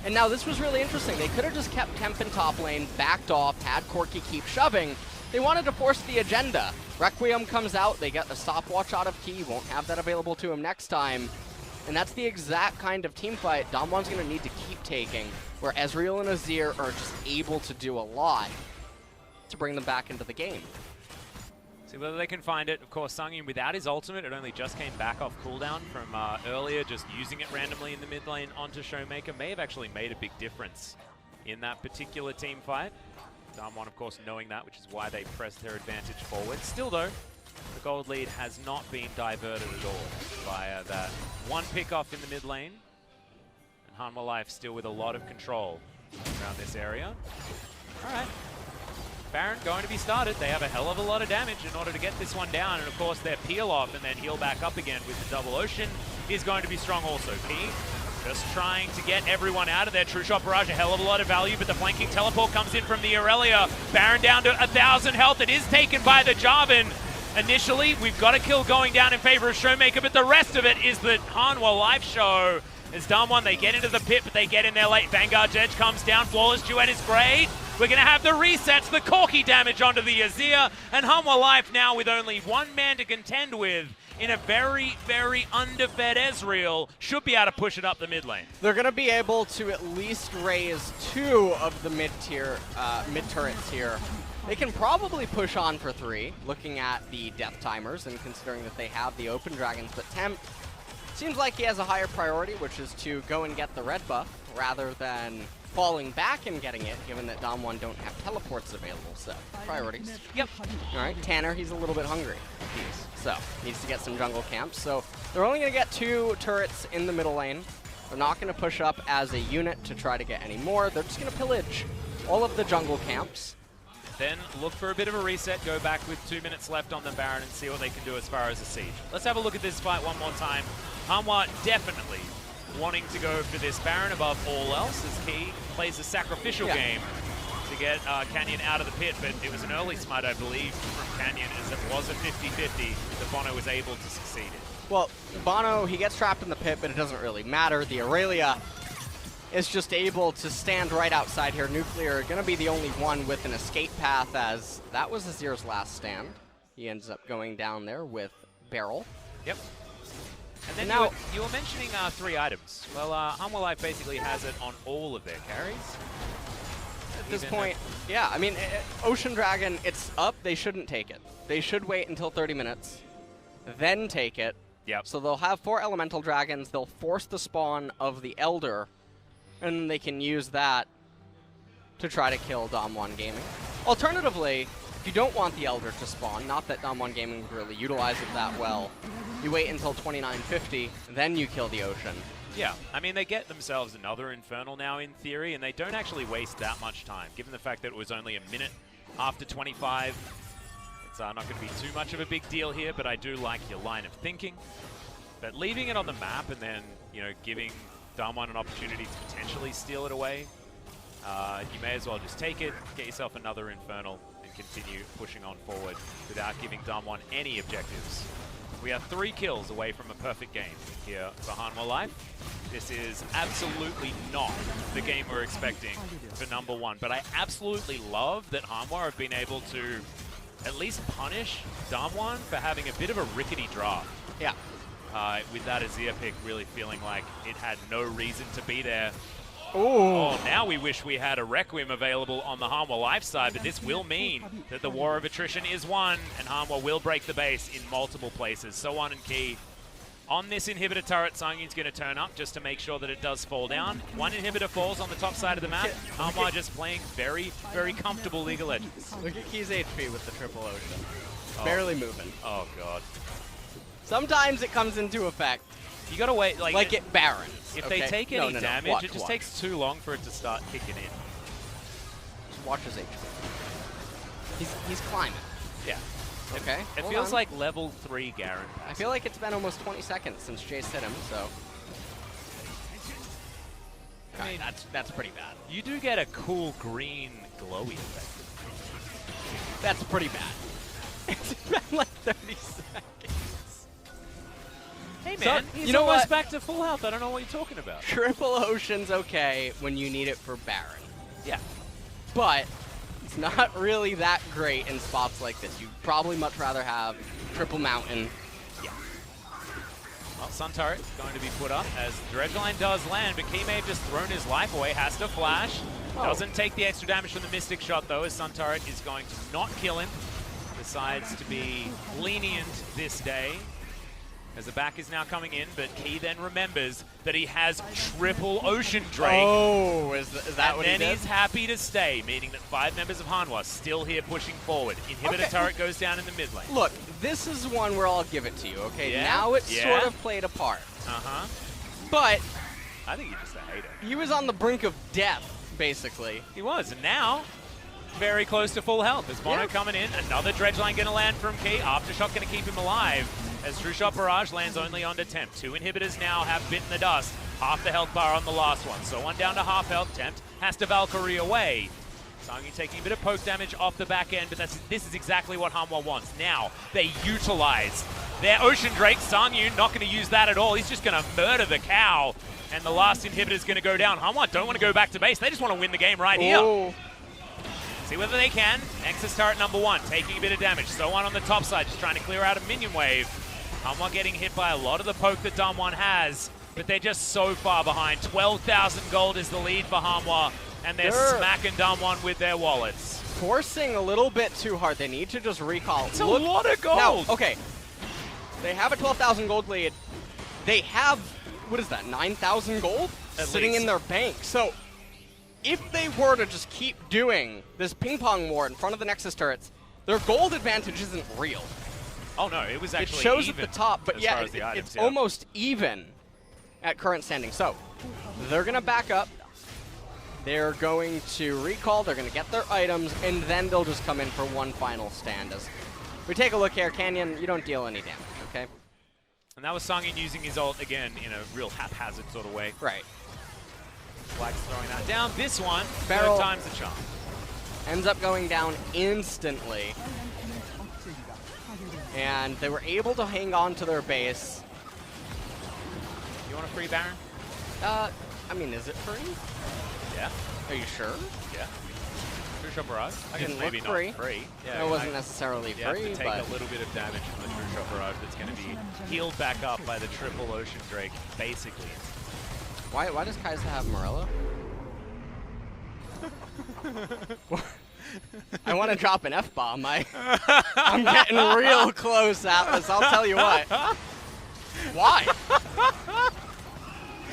And now this was really interesting. They could have just kept Tempt in top lane, backed off, had Corki keep shoving. They wanted to force the agenda. Requiem comes out, they get the stopwatch out of Key, won't have that available to him next time. And that's the exact kind of team fight DAMWON's gonna need to keep taking, where Ezreal and Azir are just able to do a lot to bring them back into the game. See whether they can find it. Of course, sangyoon without his ultimate, it only just came back off cooldown from earlier, just using it randomly in the mid lane onto ShowMaker may have actually made a big difference in that particular team fight. DAMWON, of course, knowing that, which is why they pressed their advantage forward. Still, though, the gold lead has not been diverted at all by that one pick-off in the mid lane. And Hanwha Life still with a lot of control around this area. All right. Baron going to be started. They have a hell of a lot of damage in order to get this one down, and of course their peel off and then heal back up again with the double ocean is going to be strong also. P just trying to get everyone out of there. True Shot Barrage, a hell of a lot of value, but the flanking teleport comes in from the Aurelia. Baron down to 1,000 health. It is taken by the Jarvan. Initially, we've got a kill going down in favor of ShowMaker, but the rest of it is the Hanwha Life show. As DAMWON, they get into the pit, but they get in there late. Vanguard's Edge comes down. Flawless Duet is great. We're going to have the resets, the Corki damage onto the Azir, and Hanwha Life now with only one man to contend with in a very, very underfed Ezreal, should be able to push it up the mid lane. They're going to be able to at least raise 2 of the mid-tier, mid-turrets here. They can probably push on for 3, looking at the death timers and considering that they have the open dragons, but Tempt seems like he has a higher priority, which is to go and get the red buff rather than falling back and getting it, given that DAMWON don't have teleports available, so priorities. Yep. All right, Tanner, he's a little bit hungry, so needs to get some jungle camps. So they're only going to get 2 turrets in the middle lane. They're not going to push up as a unit to try to get any more. They're just going to pillage all of the jungle camps. Then look for a bit of a reset, go back with 2 minutes left on the Baron and see what they can do as far as a siege. Let's have a look at this fight one more time. Hanwha definitely wanting to go for this Baron above all else as Key plays a sacrificial game to get Canyon out of the pit, but it was an early smite, I believe, from Canyon, as it was a 50-50 that bonO was able to succeed in. Well, bonO, he gets trapped in the pit, but it doesn't really matter. The Aurelia is just able to stand right outside here. Nuclear going to be the only one with an escape path, as that was Azir's last stand. He ends up going down there with BeryL. Yep. And then now, you were mentioning 3 items. Well, Hanwha Life basically has it on all of their carries. At this point, yeah, I mean, Ocean Dragon, it's up. They shouldn't take it. They should wait until 30 minutes, then take it. Yep. So they'll have 4 Elemental Dragons. They'll force the spawn of the Elder, and they can use that to try to kill DAMWON Gaming. Alternatively, if you don't want the Elder to spawn, not that DAMWON Gaming would really utilize it that well, you wait until 29:50, then you kill the Ocean. Yeah, I mean, they get themselves another Infernal now in theory, and they don't actually waste that much time, given the fact that it was only a minute after 25. It's not going to be too much of a big deal here, but I do like your line of thinking. But leaving it on the map and then, you know, giving DAMWON an opportunity to potentially steal it away, you may as well just take it, get yourself another Infernal, and continue pushing on forward without giving DAMWON any objectives. We are 3 kills away from a perfect game here for Hanwha Life. This is absolutely not the game we're expecting for number 1, but I absolutely love that Hanwha have been able to at least punish DAMWON for having a bit of a rickety draft. Yeah. with that Azir pick really feeling like it had no reason to be there. Ooh. Oh, now we wish we had a Requiem available on the Hanwha life side, but this will mean that the war of attrition is won, and Hanwha will break the base in multiple places. SoHwan and Key on this inhibitor turret. sangyoon's going to turn up just to make sure that it does fall down. One inhibitor falls on the top side of the map. Hanwha just playing very, very comfortable League of Legends. Look at Key's HP with the triple ocean. Barely moving. Oh, God. Sometimes it comes into effect. You got to wait. Like it Baron. If okay? they take any no. damage, Watch, it just watch. takes too long for it to start kicking in. Just watch his HP. He's climbing. Yeah. Okay. It hold feels on. like level 3 Garen. I feel like it's been almost 20 seconds since Jace hit him, so. I mean, that's pretty bad. You do get a cool green glowy effect. That's pretty bad. It's been like 30 seconds. Hey So, man, he's you know almost what? back to full health. I don't know what you're talking about. Triple Ocean's okay when you need it for Baron. Yeah. But it's not really that great in spots like this. You'd probably much rather have Triple Mountain. Yeah. Well, Sun Turret going to be put up as Dredgeline does land, but Key may have just thrown his life away, has to flash. Oh. Doesn't take the extra damage from the Mystic Shot though, as Sun Turret is going to not kill him. Decides to be lenient this day. As the back is now coming in, but Key then remembers that he has triple Ocean Drake. Oh, is that what he And then did? he's happy to stay, meaning that 5 members of Hanwha still here pushing forward. Inhibitor Okay. turret goes down in the mid lane. Look, this is one where I'll give it to you, okay? Yeah? Now it's Yeah? sort of played a part. Uh-huh. But I think you're just a hater. he was on the brink of death, basically. He was, and now very close to full health. As bonO Yeah. coming in, another Dredgeline going to land from Key. Aftershock going to keep him alive. As True Shot Barrage lands only onto Tempt. 2 inhibitors now have bitten the dust. Half the health bar on the last one. So one down to half health. Tempt has to Valkyrie away. sangyoon taking a bit of poke damage off the back end, but this is exactly what Hanwha wants. Now they utilize their Ocean Drake. sangyoon not going to use that at all. He's just going to murder the cow. And the last inhibitor is going to go down. Hanwha don't want to go back to base. They just want to win the game right here. Oh. See whether they can. Nexus turret number 1, taking a bit of damage. SoHwan on the top side, just trying to clear out a minion wave. Hanwha getting hit by a lot of the poke that DAMWON has, but they're just so far behind. 12,000 gold is the lead for Hanwha, and they're smacking DAMWON with their wallets. Forcing a little bit too hard. They need to just recall. It's a lot of gold. Now, okay, they have a 12,000 gold lead. They have, what is that, 9,000 gold At sitting least. in their bank. So if they were to just keep doing this ping pong war in front of the Nexus turrets, their gold advantage isn't real. Oh no, it was It actually shows even at the top, but as yeah, far as the items, it's yeah. almost even at current standing. So they're going to back up. They're going to recall, they're going to get their items, and then they'll just come in for one final stand. As we take a look here, Canyon, you don't deal any damage, okay? And that was sangyoon using his ult again in a real haphazard sort of way. Right. Flags throwing that down. This one, BeryL 3rd time's the charm. Ends up going down instantly. And they were able to hang on to their base. You want a free Baron? I mean, is it free? Yeah. Are you sure? Yeah. True Shot Barrage? I guess Didn't maybe look not free. free. Yeah, It wasn't necessarily You have free, to take but a little bit of damage from the True Shot Barrage that's going to be healed back up by the triple Ocean Drake, basically. why does Kai'Sa have Morello? I want to drop an F-bomb. I'm getting real close, Atlas. I'll tell you what. Why?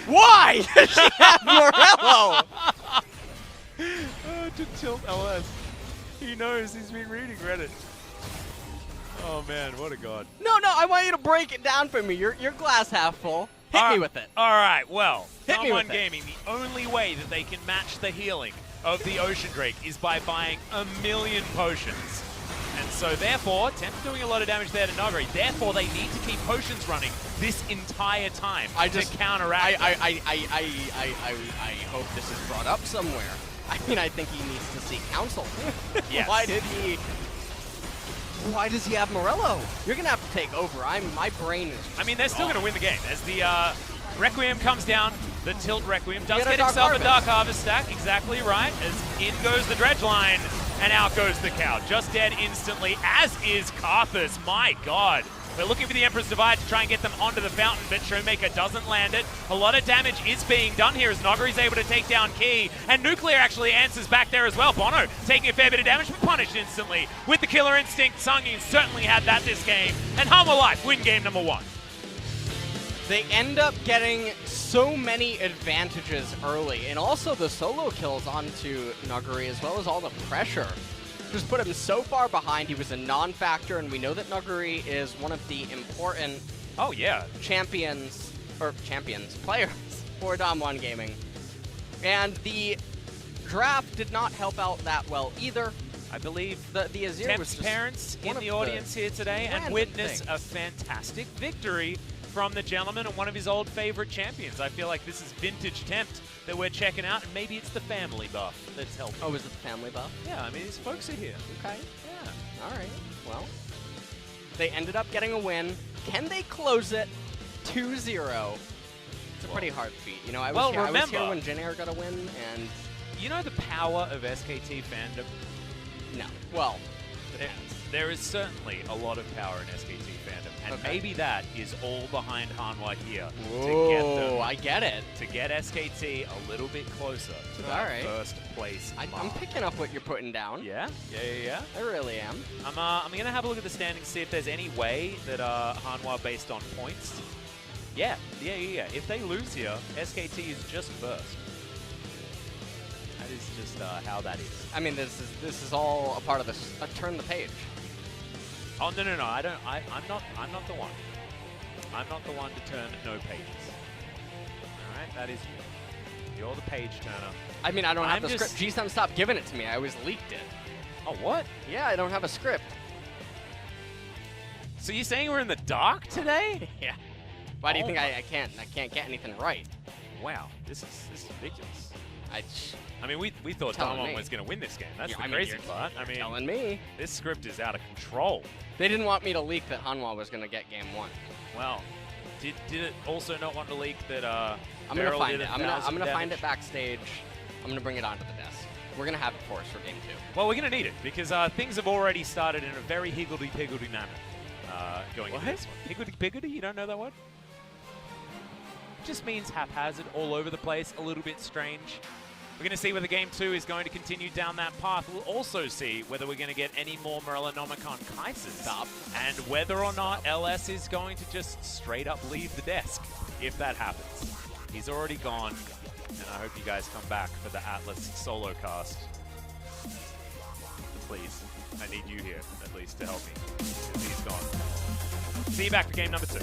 Why does she have Morello? To tilt LS. He knows. He's been reading Reddit. Oh man, what a god. No, I want you to break it down for me. You're glass half full. Hit me with it. All right, well, Hit me DWG with it. Gaming, the only way that they can match the healing of the Ocean Drake is by buying 1,000,000 potions. And so therefore, Tempt doing a lot of damage there to Nuguri. Therefore, they need to keep potions running this entire time to counteract. I hope this is brought up somewhere. I mean, I think he needs to seek counsel. Yes. Why does he have Morello? You're gonna have to take over. My brain is. I mean, they're still going to win the game. As the Requiem comes down, the Tilt Requiem does get a get Dark himself Harvest. a Dark Harvest stack. Exactly right. As in goes the Dredgeline, and out goes the cow. Just dead instantly, as is Karthus. My god. We're looking for the Emperor's Divide to try and get them onto the fountain, but ShowMaker doesn't land it. A lot of damage is being done here as Nuguri's able to take down Key, and Nuclear actually answers back there as well. bonO taking a fair bit of damage, but punished instantly. With the killer instinct, sangyoon certainly had that this game, and Hanwha Life win game number 1. They end up getting so many advantages early, and also the solo kills onto Nuguri, as well as all the pressure. Just put him so far behind. He was a non-factor, and we know that Nuguri is one of the important players for DAMWON Gaming. And the draft did not help out that well either. I believe the Azir was Tempt's just parents in one of the audience here today and random witness things. a fantastic victory from the gentleman and one of his old favorite champions. I feel like this is vintage Tempt that we're checking out, and maybe it's the family buff that's helping. Oh, is it the family buff? Yeah, I mean, these folks are here. Okay. Yeah. All right. Well, they ended up getting a win. Can they close it 2-0? It's a pretty hard feat. You know, I was here when Jin Air got a win, and You know the power of SKT fandom? no. Well, There is certainly a lot of power in SKT fandom, and Okay. maybe that is all behind Hanwha here whoa, I get it. to get SKT a little bit closer to All that right. first place I'm mark. picking up what you're putting down. Yeah. I really am. I'm gonna have a look at the standings, see if there's any way that Hanwha based on points. Yeah. If they lose here, SKT is just first. That is just how that is. I mean, this is all a part of this. Turn the page. Oh no! I'm not the one. I'm not the one to turn no pages. All right, that is you. You're the page turner. I mean, I don't have I'm the just- script. GSM stopped giving it to me. I always leaked it. Oh what? Yeah, I don't have a script. So you're saying we're in the dark today? Yeah. Why do you Oh think my- I can't get anything right? Wow, this is ridiculous. I I mean, we thought Telling DWG me. was going to win this game. That's Yeah, the I mean, crazy you're part. I mean, telling me. this script is out of control. They didn't want me to leak that Hanwha was going to get game 1. Well, did it also not want to leak that I'm gonna BeryL find did it. 1,000 I'm gonna find damage? it backstage. I'm gonna bring it onto the desk. We're gonna have it for us for game 2. Well, we're going to need it because things have already started in a very higgledy-piggledy manner going into What? this one. Higgledy-piggledy? You don't know that word? It just means haphazard, all over the place, a little bit strange. We're going to see whether Game 2 is going to continue down that path. We'll also see whether we're going to get any more Morellonomicon Kaisers. And whether or not LS is going to just straight up leave the desk, if that happens. He's already gone, and I hope you guys come back for the Atlas solo cast. Please, I need you here, at least, to help me, because he's gone. See you back for game number 2.